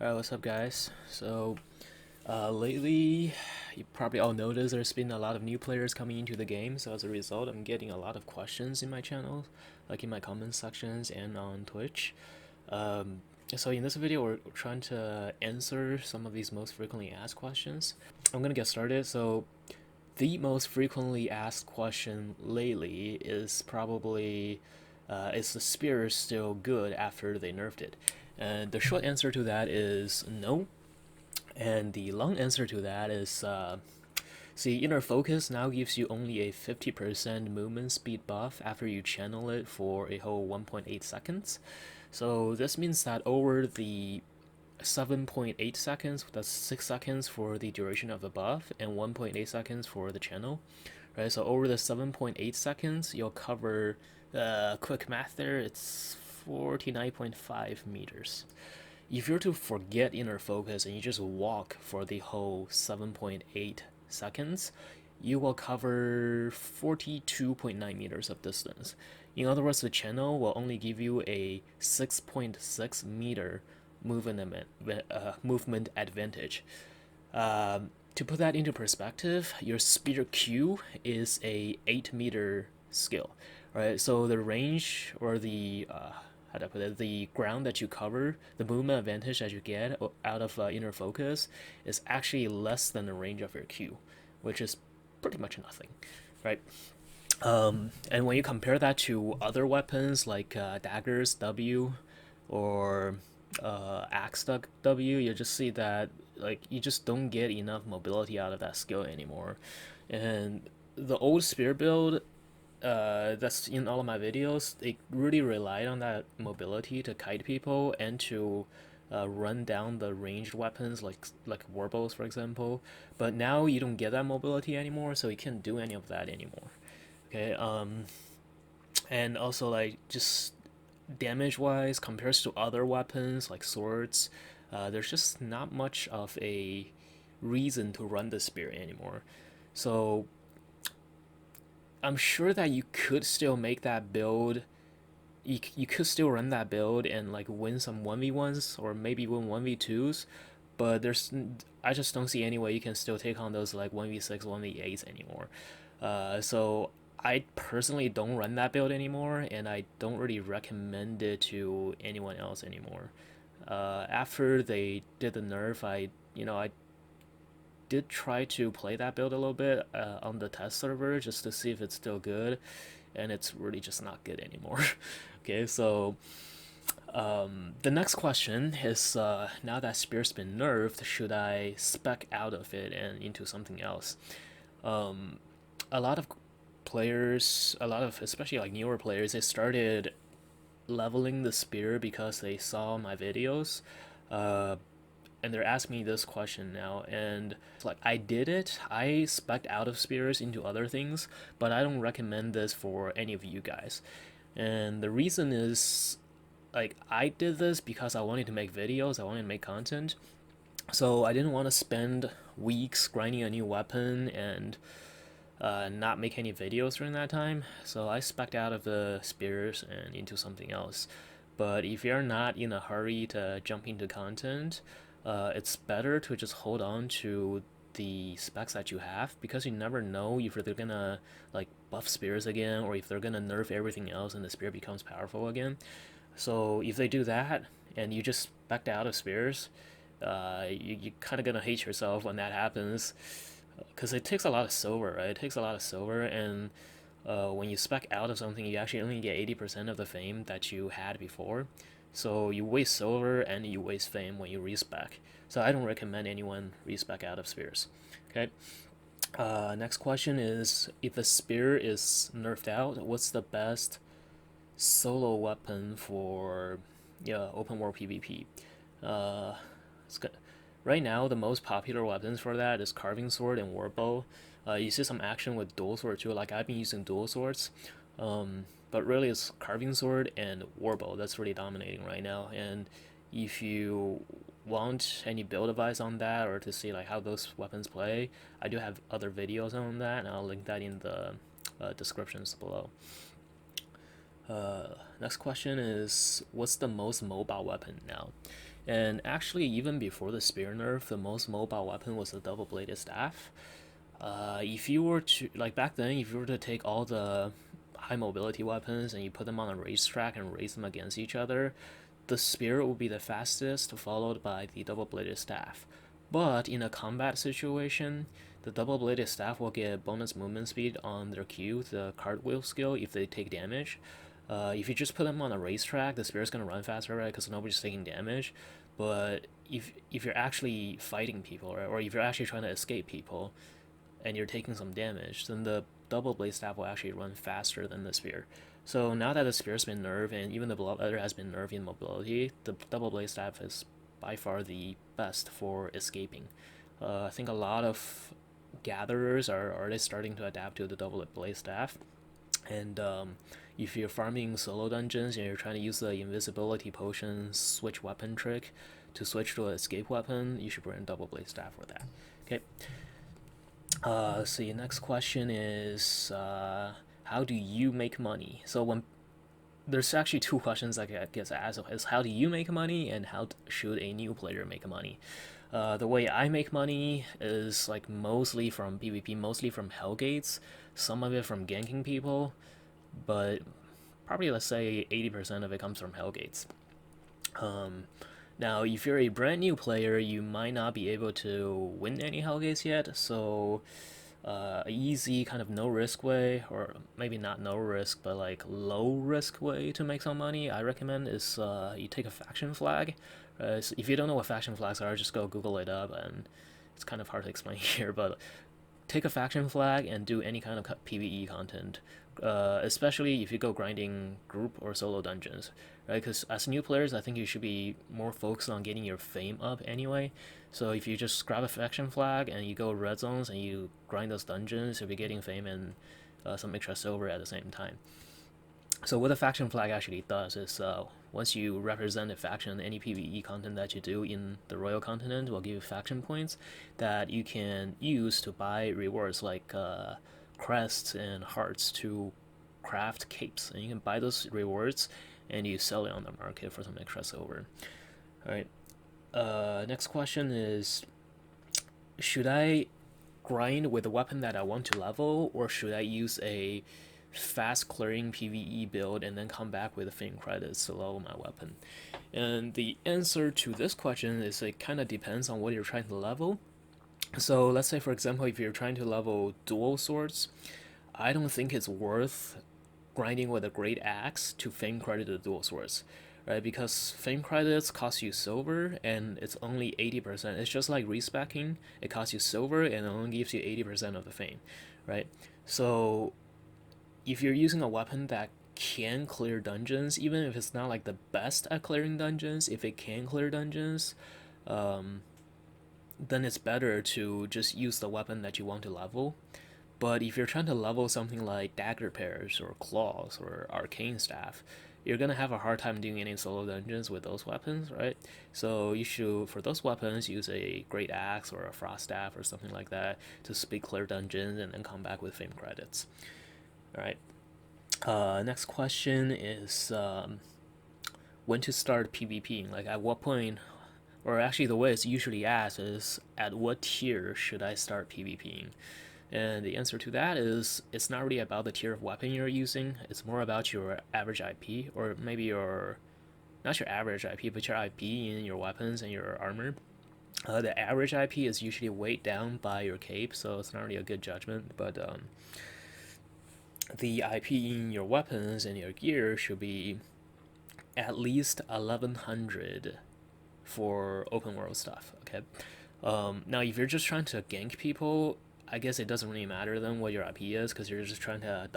Alright, what's up guys? Lately, you probably all noticed there's been a lot of new players coming into the game, so as a result, I'm getting a lot of questions in my channel, like in my comment sections and on Twitch. So in this video, we're trying to answer some of these most frequently asked questions. I'm gonna get started. So the most frequently asked question lately is probably, is the spear still good after they nerfed it? And the short answer to that is no. And the long answer to that is, see, inner focus now gives you only a 50% movement speed buff after you channel it for a whole 1.8 seconds. So this means that over the 7.8 seconds, that's 6 seconds for the duration of the buff, and 1.8 seconds for the channel, right? So over the 7.8 seconds, you'll cover, quick math there, it's 49.5 meters. If you're to forget inner focus and you just walk for the whole 7.8 seconds, you will cover 42.9 meters of distance. In other words, the channel will only give you a 6.6 meter movement advantage. To put that into perspective, your spear Q is a 8-meter skill, right? So the range, or the how do I put it, the ground that you cover, the movement advantage that you get out of inner focus is actually less than the range of your Q, which is pretty much nothing, right? And when you compare that to other weapons like daggers W or axe W, you just see that like you just don't get enough mobility out of that skill anymore. And the old spear build, that's in all of my videos, they really relied on that mobility to kite people and to run down the ranged weapons like warbows, for example. But now you don't get that mobility anymore, so you can't do any of that anymore. Okay, and also like just damage wise, compared to other weapons like swords, there's just not much of a reason to run the spear anymore. So I'm sure that you could still make that build. You could still run that build and like win some 1v1s or maybe win 1v2s, but I just don't see any way you can still take on those like 1v6, 1v8s anymore. So I personally don't run that build anymore, and I don't really recommend it to anyone else anymore. After they did the nerf, I did try to play that build a little bit on the test server just to see if it's still good, and it's really just not good anymore. Okay, so the next question is, now that Spear's been nerfed, should I spec out of it and into something else? A lot of players, especially like newer players, they started leveling the spear because they saw my videos, and they're asking me this question now, and like I did it. I spec'd out of spears into other things, but I don't recommend this for any of you guys. And the reason is, like, I did this because I wanted to make videos, I wanted to make content, so I didn't want to spend weeks grinding a new weapon and not make any videos during that time. So I spec'd out of the spears and into something else. But if you're not in a hurry to jump into content, it's better to just hold on to the specs that you have, because you never know if they're gonna like buff spears again, or if they're gonna nerf everything else and the spear becomes powerful again. So if they do that and you just backed out of spears, you kind of gonna hate yourself when that happens, because it takes a lot of silver, right? It takes a lot of silver, and when you spec out of something, you actually only get 80% of the fame that you had before. So you waste silver and you waste fame when you respec. So I don't recommend anyone respec out of spears. Okay. Next question is, if the spear is nerfed out, what's the best solo weapon for open world PvP? It's good. Right now, the most popular weapons for that is carving sword and warbow. You see some action with dual sword too. Like I've been using dual swords, but really it's carving sword and warbow that's really dominating right now. And if you want any build advice on that, or to see like how those weapons play, I do have other videos on that, and I'll link that in the descriptions below. Next question is, what's the most mobile weapon now? And actually, even before the spear nerf, the most mobile weapon was the double-bladed staff. If you were to, like back then, if you were to take all the high mobility weapons and you put them on a racetrack and race them against each other, the spear would be the fastest, followed by the double-bladed staff. But in a combat situation, the double-bladed staff will get bonus movement speed on their Q, the cartwheel skill, if they take damage. If you just put them on a racetrack, the spear is gonna run faster, right? Because nobody's taking damage. But if you're actually fighting people, right, or if you're actually trying to escape people, and you're taking some damage, then the double blade staff will actually run faster than the spear. So now that the spear's been nerfed and even the bloodletter has been nerfed in mobility, the double blade staff is by far the best for escaping. I think a lot of gatherers are already starting to adapt to the double blade staff, and if you're farming solo dungeons and you're trying to use the invisibility potion switch weapon trick to switch to an escape weapon, you should bring double blade staff for that. Okay. Let's see, next question is how do you make money? So when there's actually two questions that gets asked: is how do you make money, and how should a new player make money? The way I make money is like mostly from PvP, mostly from hellgates, some of it from ganking people, but probably let's say 80% of it comes from hellgates. Now, if you're a brand new player, you might not be able to win any hellgates yet, so a easy kind of no risk way, or maybe not no risk, but like low risk way to make some money, I recommend is you take a faction flag. So if you don't know what faction flags are, just go Google it up, and it's kind of hard to explain here, but take a faction flag and do any kind of PvE content, especially if you go grinding group or solo dungeons, right? Because as new players, I think you should be more focused on getting your fame up anyway. So if you just grab a faction flag and you go red zones and you grind those dungeons, you'll be getting fame and some extra silver at the same time. So what a faction flag actually does is once you represent a faction, any PvE content that you do in the Royal Continent will give you faction points that you can use to buy rewards like crests and hearts to craft capes. And you can buy those rewards and you sell it on the market for some extra silver. Alright, next question is, should I grind with a weapon that I want to level, or should I use a fast clearing PvE build and then come back with fame credits to level my weapon? And the answer to this question is it kind of depends on what you're trying to level. So let's say, for example, if you're trying to level dual swords, I don't think it's worth grinding with a great axe to fame credit the dual swords, right? Because fame credits cost you silver and it's only 80%. It's just like respecing. It costs you silver and it only gives you 80% of the fame, right? So if you're using a weapon that can clear dungeons, even if it's not like the best at clearing dungeons, if it can clear dungeons, then it's better to just use the weapon that you want to level. But if you're trying to level something like dagger pairs or claws or arcane staff, you're gonna have a hard time doing any solo dungeons with those weapons, right? So you should, for those weapons, use a great axe or a frost staff or something like that to speed clear dungeons and then come back with fame credits. All right. Next question is when to start PvPing. Like at what point, or actually the way it's usually asked is at what tier should I start PvPing? And the answer to that is it's not really about the tier of weapon you're using. It's more about your average IP, or maybe not your average IP, but your IP in your weapons and your armor. The average IP is usually weighed down by your cape, so it's not really a good judgment. But the IP in your weapons and your gear should be at least 1100 for open world stuff. Okay. Now, if you're just trying to gank people, I guess it doesn't really matter then what your IP is, because you're just trying to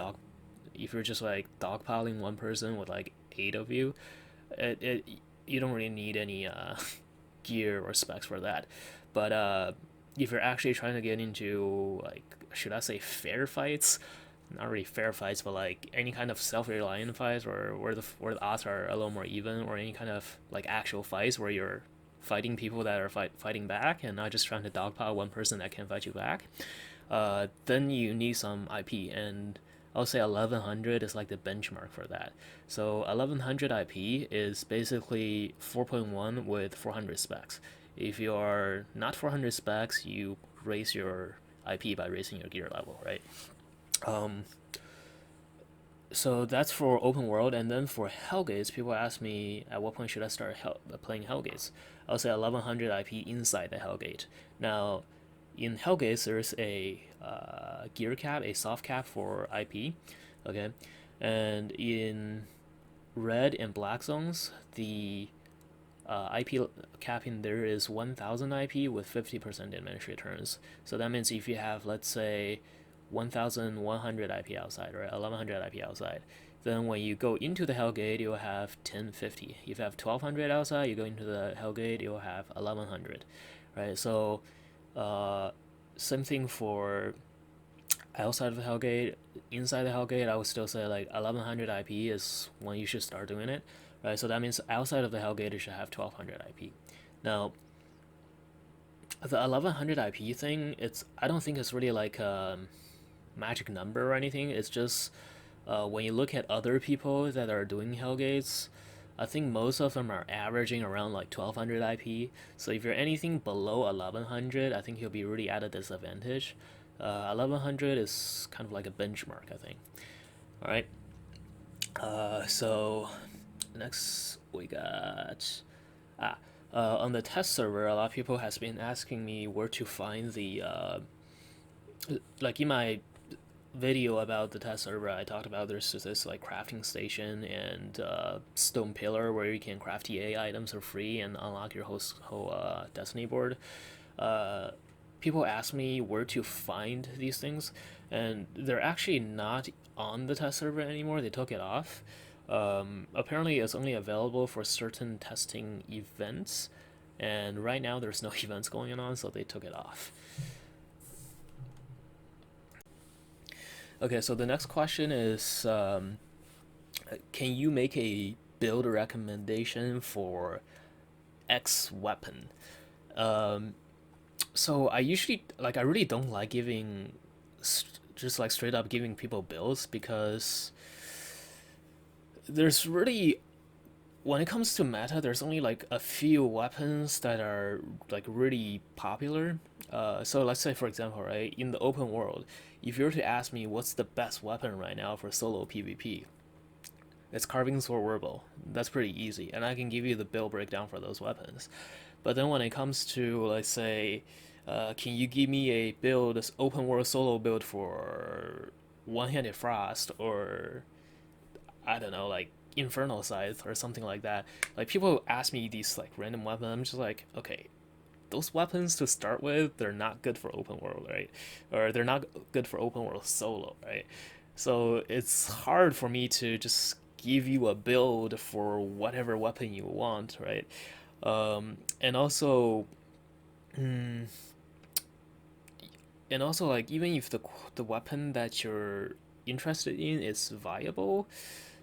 if you're just like dogpiling one person with like 8 of you, you don't really need any gear or specs for that. But if you're actually trying to get into, like, should I say fair fights? Not really fair fights, but like any kind of self-reliant fights, or where the odds are a little more even, or any kind of like actual fights where you're fighting people that are fighting back and not just trying to dogpile one person that can fight you back, then you need some IP. And I'll say 1100 is like the benchmark for that. So 1100 IP is basically 4.1 with 400 specs. If you are not 400 specs, you raise your IP by raising your gear level, right? Um, so that's for open world, and then for hellgates, people ask me at what point should I start playing hellgates. I'll say 1100 IP inside the hellgate. Now, in hellgates, there's a gear cap, a soft cap for IP, okay, and in red and black zones, the IP cap in there is 1000 IP with 50% diminished returns. So that means if you have, let's say, 1100 IP outside or 1100 IP outside, then when you go into the hellgate, you'll have 1050. If you have 1200 outside, you go into the hellgate, you'll have 1100, right? So same thing for outside of the hellgate. Inside the hellgate, I would still say like 1100 IP is when you should start doing it, right? So that means outside of the hellgate, you should have 1200 IP. Now, the 1100 IP thing, I don't think it's really like a magic number or anything. It's just when you look at other people that are doing hellgates, I think most of them are averaging around like 1200 IP. So if you're anything below 1100, I think you'll be really at a disadvantage. 1100 is kind of like a benchmark, I think. All right. So next we got on the test server, a lot of people has been asking me where to find the like in my video about the test server, I talked about there's this like crafting station and stone pillar where you can craft TA items for free and unlock your whole Destiny board. People ask me where to find these things, and they're actually not on the test server anymore. They took it off. Apparently, it's only available for certain testing events, and right now there's no events going on, so they took it off. Okay, so the next question is, can you make a build recommendation for X weapon? So I usually I really don't like giving just like straight up giving people builds because there's really, when it comes to meta, there's only like a few weapons that are like really popular. So let's say, for example, right, in the open world, if you were to ask me what's the best weapon right now for solo PvP, it's carving sword warbow. That's pretty easy, and I can give you the build breakdown for those weapons. But then when it comes to, let's say, can you give me a build, this open world solo build for one-handed frost, or I don't know, like infernal scythe or something like that. Like people ask me these like random weapons, I'm just like, okay, those weapons to start with, they're not good for open world, right? Or they're not good for open world solo, right? So it's hard for me to just give you a build for whatever weapon you want, right? And also, mm, and also like even if the weapon that you're interested in is viable,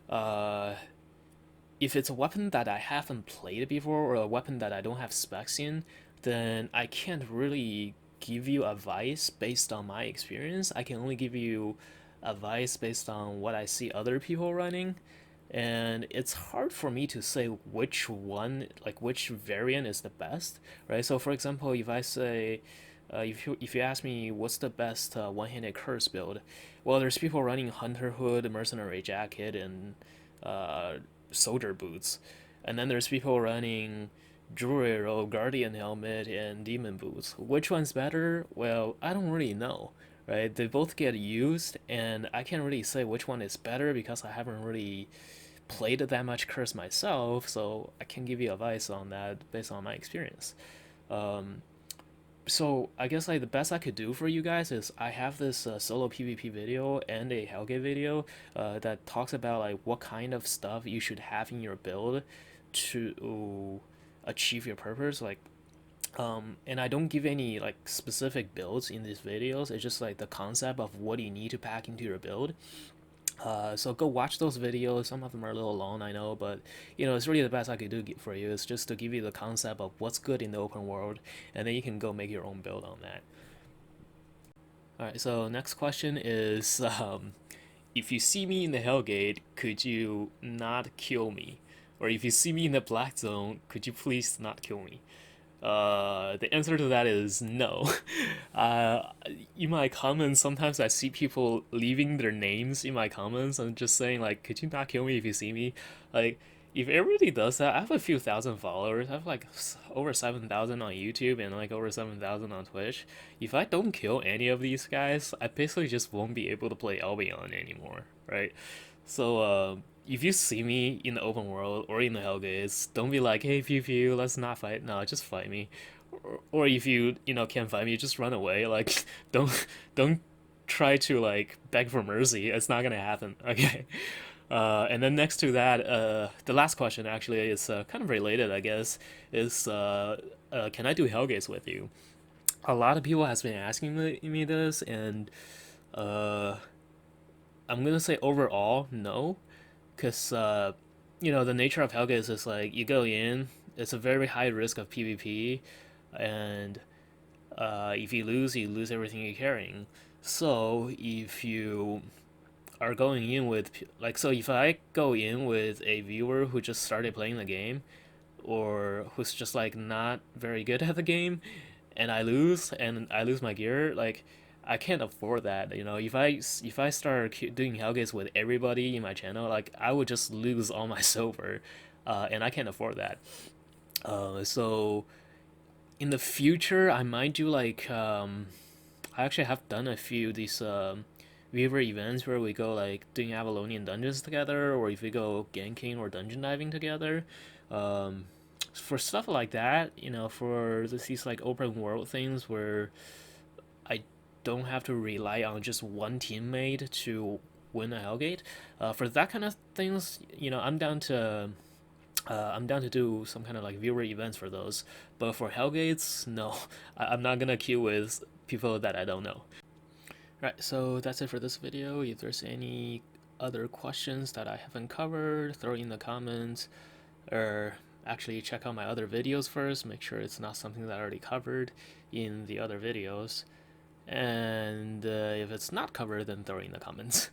uh, if it's a weapon that I haven't played before or a weapon that I don't have specs in, then I can't really give you advice based on my experience. I can only give you advice based on what I see other people running. And it's hard for me to say which one, like which variant is the best, right? So, for example, if I say, if you ask me what's the best one-handed curse build, well, there's people running Hunter Hood, Mercenary Jacket, and uh, Soldier Boots, and then there's people running Jewelry Arrow, Guardian Helmet, and Demon Boots. Which one's better? Well, I don't really know, right? They both get used, and I can't really say which one is better because I haven't really played that much curse myself, so I can give you advice on that based on my experience. Um, so I guess like the best I could do for you guys is I have this solo PvP video and a Hellgate video that talks about like what kind of stuff you should have in your build to achieve your purpose. Like, and I don't give any like specific builds in these videos. It's just like the concept of what you need to pack into your build. So go watch those videos. Some of them are a little long, I know, but it's really the best I could do for you is just to give you the concept of what's good in the open world, and then you can go make your own build on that. All right. So next question is, if you see me in the hellgate, could you not kill me? Or if you see me in the black zone, could you please not kill me? The answer to that is no. Uh, in my comments, sometimes I see people leaving their names in my comments and just saying like, "Could you not kill me if you see me?" Like, if everybody does that, I have a few thousand followers. I have like over 7,000 on YouTube and like over 7,000 on Twitch. If I don't kill any of these guys, I basically just won't be able to play Albion anymore, right? So, if you see me in the open world or in the Hellgates, don't be like, "Hey, pew pew, let's not fight." No, just fight me. Or if you can't fight me, just run away. Like, don't try to like beg for mercy. It's not gonna happen. Okay. And then next to that, the last question actually is kind of related, I guess. Is can I do Hellgates with you? A lot of people has been asking me this, and uh, I'm gonna say overall no, because the nature of Hellgates is like you go in, it's a very high risk of PvP, and if you lose everything you're carrying. So if you are going in with like, so if I go in with a viewer who just started playing the game, or who's just like not very good at the game, and I lose my gear, like I can't afford that. If I start doing Hellgates with everybody in my channel, like I would just lose all my silver, and I can't afford that. So in the future, I might do like I actually have done a few these viewer events where we go like doing Avalonian dungeons together, or if we go ganking or dungeon diving together. Um, for stuff like that, for these like open world things where I don't have to rely on just one teammate to win a Hellgate. For that kind of things, I'm down to do some kind of like viewer events for those. But for Hellgates, no, I'm not gonna queue with people that I don't know. Right, so that's it for this video. If there's any other questions that I haven't covered, throw in the comments, or actually check out my other videos first. Make sure it's not something that I already covered in the other videos. And if it's not covered, then throw in the comments.